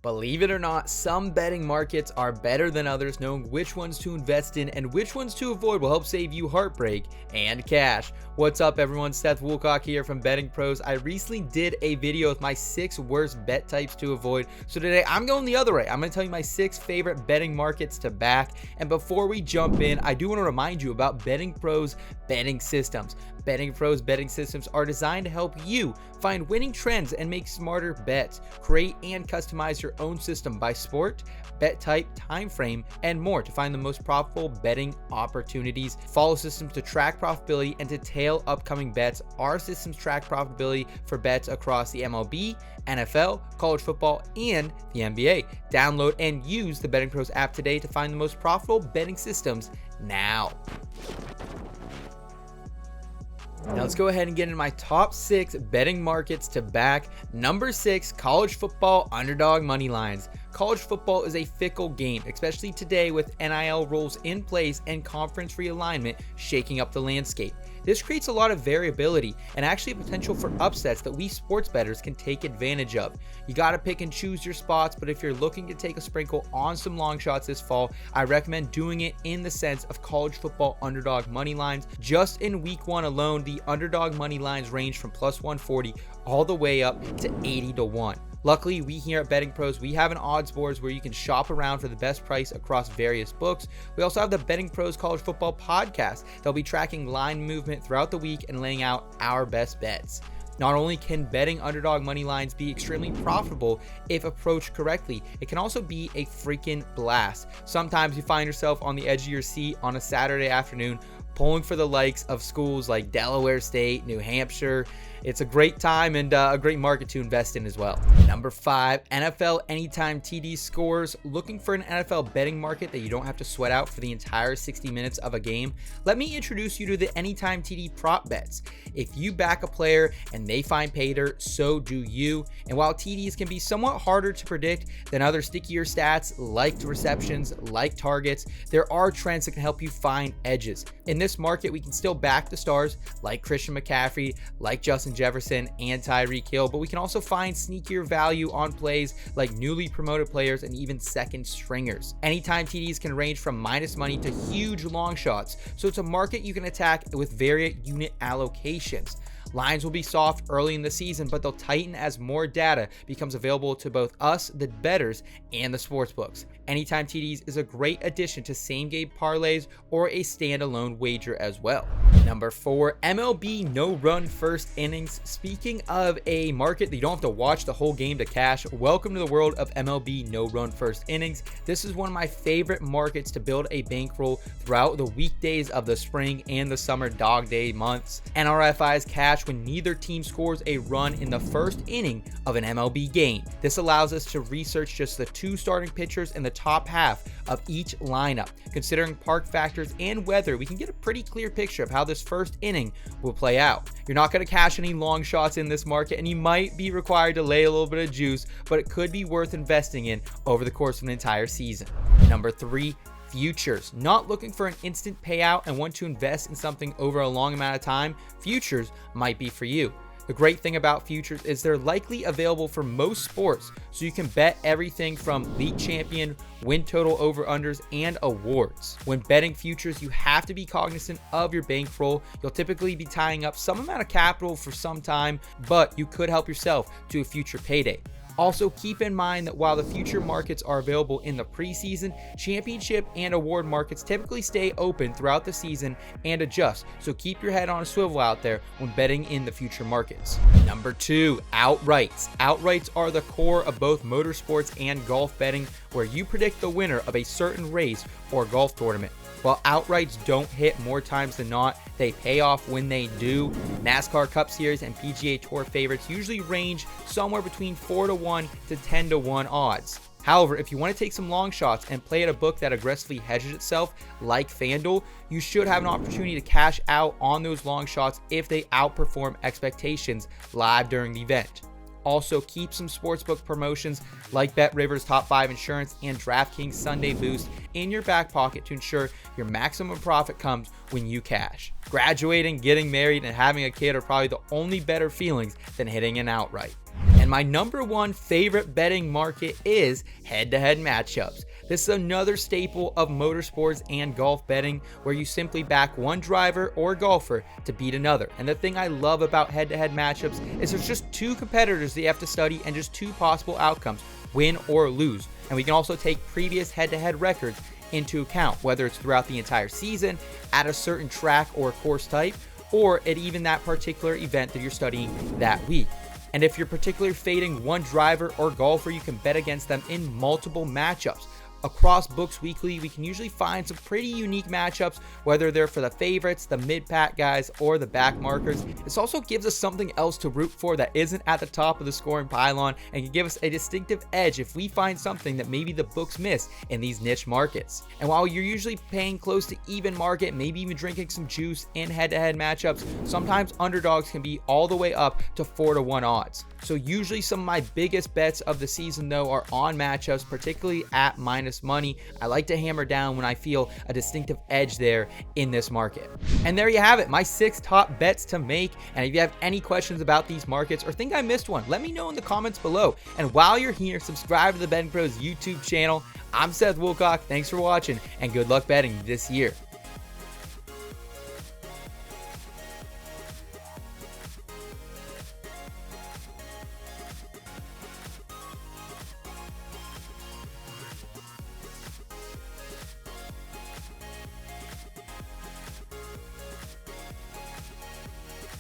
Believe it or not, some betting markets are better than others. Knowing which ones to invest in and which ones to avoid will help save you heartbreak and cash. What's up, everyone? Seth Woolcock here from Betting Pros. I recently did a video with my 6 worst bet types to avoid. So today I'm going the other way. I'm going to tell you my 6 favorite betting markets to back. And before we jump in, I do want to remind you about Betting Pros betting systems. Betting Pros betting systems are designed to help you find winning trends and make smarter bets. Create and customize your own system by sport, bet type, time frame, and more to find the most profitable betting opportunities. Follow systems to track profitability and to tail upcoming bets. Our systems track profitability for bets across the MLB, NFL, college football, and the NBA. Download and use the Betting Pros app today to find the most profitable betting systems now. Now let's go ahead and get into my top 6 betting markets to back. Number 6, college football underdog money lines. College football is a fickle game, especially today with NIL rules in place and conference realignment shaking up the landscape. This creates a lot of variability and actually a potential for upsets that we sports bettors can take advantage of. You got to pick and choose your spots, but if you're looking to take a sprinkle on some long shots this fall, I recommend doing it in the sense of college football underdog money lines. Just in week 1 alone, the underdog money lines range from plus 140 all the way up to 80 to 1. Luckily, we here at Betting Pros, we have an odds boards where you can shop around for the best price across various books. We also have the Betting Pros College Football podcast. They'll be tracking line movement throughout the week and laying out our best bets. Not only can betting underdog money lines be extremely profitable if approached correctly, it can also be a freaking blast. Sometimes you find yourself on the edge of your seat on a Saturday afternoon, pulling for the likes of schools like Delaware State, New Hampshire. It's a great time and a great market to invest in as well. Number 5, NFL Anytime TD scores. Looking for an NFL betting market that you don't have to sweat out for the entire 60 minutes of a game? Let me introduce you to the Anytime TD prop bets. If you back a player and they find pay dirt, so do you. And while TDs can be somewhat harder to predict than other stickier stats like receptions, like targets, there are trends that can help you find edges. In this market, we can still back the stars like Christian McCaffrey, like Justin Jefferson and Tyreek Hill, but we can also find sneakier value on plays like newly promoted players and even second stringers. Anytime TDs can range from minus money to huge long shots, so it's a market you can attack with varied unit allocations. Lines will be soft early in the season, but they'll tighten as more data becomes available to both us, the bettors, and the sportsbooks. Anytime TDs is a great addition to same-game parlays or a standalone wager as well. Number 4, MLB No Run first innings. Speaking of a market that you don't have to watch the whole game to cash, welcome to the world of MLB No Run first innings. This is one of my favorite markets to build a bankroll throughout the weekdays of the spring and the summer dog day months. NRFIs cash when neither team scores a run in the first inning of an MLB game. This allows us to research just the 2 starting pitchers in the top half of each lineup. Considering park factors and weather, we can get a pretty clear picture of how this first inning will play out. You're not going to cash any long shots in this market, and you might be required to lay a little bit of juice, but it could be worth investing in over the course of an entire season. Number 3, futures. Not looking for an instant payout and want to invest in something over a long amount of time? Futures might be for you. The great thing about futures is they're likely available for most sports, so you can bet everything from league champion, win total over-unders, and awards. When betting futures, you have to be cognizant of your bankroll. You'll typically be tying up some amount of capital for some time, but you could help yourself to a future payday. Also, keep in mind that while the future markets are available in the preseason, championship and award markets typically stay open throughout the season and adjust, so keep your head on a swivel out there when betting in the future markets. Number 2, outrights. Outrights are the core of both motorsports and golf betting, where you predict the winner of a certain race or golf tournament. While outrights don't hit more times than not, they pay off when they do. NASCAR Cup Series and PGA Tour favorites usually range somewhere between 4 to 1 to 10 to 1 odds. However, if you want to take some long shots and play at a book that aggressively hedges itself, like FanDuel, you should have an opportunity to cash out on those long shots if they outperform expectations live during the event. Also, keep some sportsbook promotions like BetRivers Top 5 Insurance and DraftKings Sunday Boost in your back pocket to ensure your maximum profit comes when you cash. Graduating, getting married, and having a kid are probably the only better feelings than hitting an outright. And my number one favorite betting market is head-to-head matchups. This is another staple of motorsports and golf betting where you simply back one driver or golfer to beat another. And the thing I love about head-to-head matchups is there's just two competitors that you have to study and just two possible outcomes, win or lose. And we can also take previous head-to-head records into account, whether it's throughout the entire season, at a certain track or course type, or at even that particular event that you're studying that week. And if you're particularly fading one driver or golfer, you can bet against them in multiple matchups. Across Books Weekly, we can usually find some pretty unique matchups, whether they're for the favorites, the mid-pack guys, or the back markers. This also gives us something else to root for that isn't at the top of the scoring pylon and can give us a distinctive edge if we find something that maybe the books miss in these niche markets. And while you're usually paying close to even market, maybe even drinking some juice in head-to-head matchups, sometimes underdogs can be all the way up to 4-1 odds. So usually some of my biggest bets of the season though are on matchups, particularly at minus money. I like to hammer down when I feel a distinctive edge there in this market. And there you have it, my 6 top bets to make. And if you have any questions about these markets or think I missed one, let me know in the comments below. And while you're here, subscribe to the Betting Pros YouTube channel. I'm Seth Woolcock. Thanks for watching and good luck betting this year.